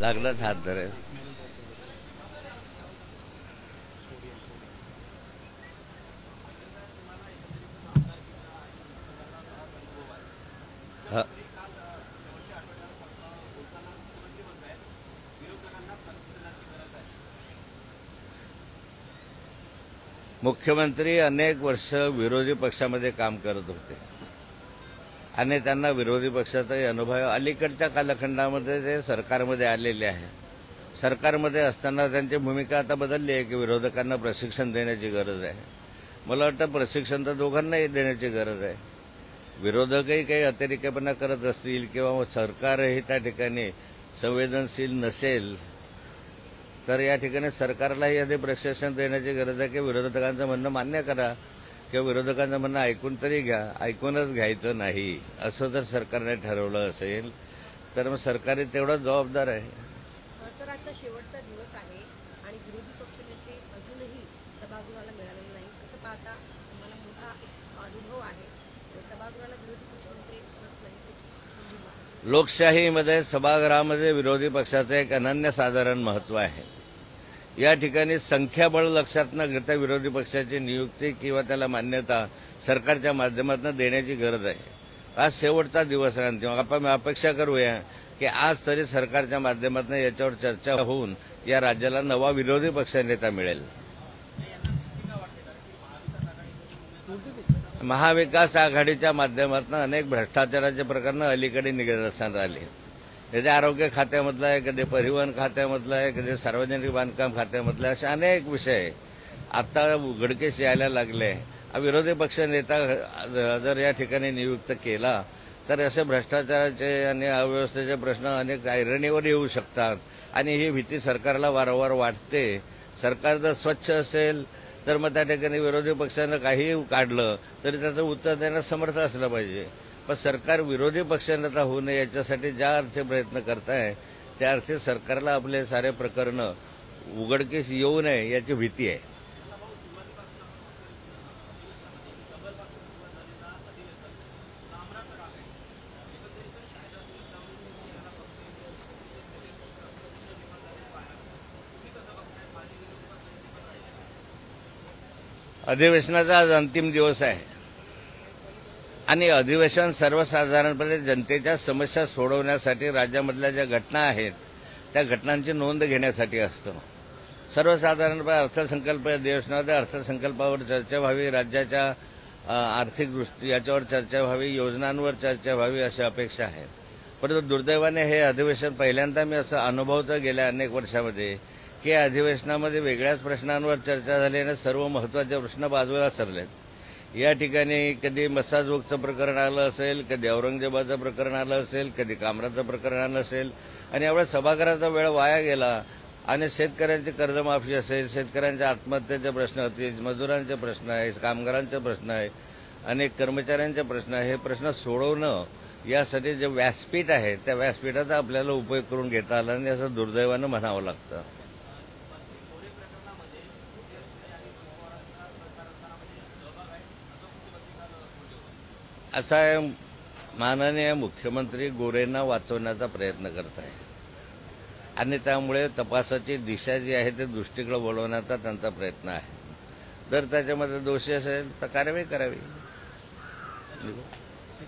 लागलाच हात धरेल. हा. मुख्यमंत्री अनेक वर्ष विरोधी पक्षामध्ये काम करत होते आणि त्यांना विरोधी पक्षाचाही अनुभव अलीकडच्या कालखंडामध्ये ते सरकारमध्ये आलेले आहे. सरकारमध्ये असताना त्यांची भूमिका आता बदलली आहे की विरोधकांना प्रशिक्षण देण्याची गरज आहे. मला वाटतं प्रशिक्षण तर दोघांनाही देण्याची गरज आहे. विरोधकही काही अतिरेकपणा करत असतील किंवा सरकारही त्या ठिकाणी संवेदनशील नसेल तर या ठिकाणी सरकारलाही आधी प्रशिक्षण देण्याची गरज आहे की विरोधकांचं म्हणणं मान्य करा किंवा विरोधकांचं म्हणणं ऐकून तरी घ्या. ऐकूनच घ्यायचं नाही असं जर सरकारने ठरवलं असेल तर मग सरकारही तेवढं जबाबदार आहे. सर, आजचा शेवटचा दिवस आहे आणि विरोधी पक्षनेते अजूनही सभागृहाला मिळालेले नाही. कसं पाहता? तुम्हाला मोठा अनुभव आहे. सभागृहाला विरोधी पक्षनेते नसले. लोकशाहीमध्ये सभागृहामध्ये विरोधी पक्षाचं एक अनन्यसाधारण महत्त्व आहे. या ठिकाणी संख्याबळ लक्षात न घेता विरोधी पक्षाची नियुक्ती किंवा त्याला मान्यता सरकारच्या माध्यमातून देण्याची गरज आहे. आज शेवटचा दिवस आहे. तेव्हा आपण अपेक्षा करूया की आज तरी सरकारच्या माध्यमातून याच्यावर चर्चा होऊन या राज्याला नवा विरोधी पक्षनेता मिळेल. महाविकास आघाडीच्या माध्यमातून अनेक भ्रष्टाचाराचे प्रकरण अलीकडे निदर्शनास आले. कधी आरोग्य खात्यामधलं आहे, कधी परिवहन खात्यामधलं आहे, कधी सार्वजनिक बांधकाम खात्यामधलं, असे अनेक विषय आता उघडकीस यायला लागले. विरोधी पक्ष नेता जर या ठिकाणी नियुक्त केला तर असे भ्रष्टाचाराचे आणि अव्यवस्थेचे प्रश्न अनेक ऐरणीवर येऊ शकतात आणि ही भीती सरकारला वारंवार वाटते. सरकार जर स्वच्छ असेल तर मग त्या ठिकाणी विरोधी पक्षानं काही काढलं तरी त्याचं उत्तर देण्यास समर्थ असलं पाहिजे. पण सरकार विरोधी पक्षनेता होऊ नये याच्यासाठी ज्या अर्थी प्रयत्न करताय त्या अर्थी सरकारला आपले सारे प्रकरण उघडकीस येऊ नये याची भीती आहे. अधिवेशनाचा आज अंतिम दिवस आहे आणि अधिवेशन सर्वसाधारणपणे जनतेच्या समस्या सोडवण्यासाठी राज्यामधल्या ज्या घटना आहेत त्या घटनांची नोंद घेण्यासाठी असतं. सर्वसाधारणपणे अर्थसंकल्प अधिवेशनामध्ये अर्थसंकल्पावर चर्चा व्हावी, राज्याच्या आर्थिक दृष्टी याच्यावर चर्चा व्हावी, योजनांवर चर्चा व्हावी अशी अपेक्षा आहे. परंतु दुर्दैवाने हे अधिवेशन पहिल्यांदा मी असं अनुभवतो गेल्या अनेक वर्षामध्ये की या अधिवेशनामध्ये वेगळ्याच प्रश्नांवर चर्चा झाली आणि सर्व महत्त्वाचे प्रश्न बाजूला सरलेत. या ठिकाणी कधी मसाजोगचं प्रकरण आलं असेल, कधी औरंगजेबाचं प्रकरण आलं असेल, कधी कामराचं प्रकरण आलं असेल आणि एवढा सभागृहाचा वेळ वाया गेला. आणि शेतकऱ्यांची कर्जमाफी असेल, शेतकऱ्यांच्या आत्महत्येचे प्रश्न होतील, मजुरांचे प्रश्न आहेत, कामगारांचे प्रश्न आहेत, अनेक कर्मचाऱ्यांचे प्रश्न आहे. हे प्रश्न सोडवणं यासाठी जे व्यासपीठ आहे त्या व्यासपीठाचा आपल्याला उपयोग करून घेता आला आणि असं दुर्दैवानं म्हणावं लागतं. असा आहे, माननीय मुख्यमंत्री गोरेंना वाचवण्याचा प्रयत्न करत आहे आणि त्यामुळे तपासाची दिशा जी आहे ते दृष्टीकडे वळवण्याचा त्यांचा प्रयत्न आहे. जर त्याच्यामध्ये दोषी असेल तर कारवाई करावी.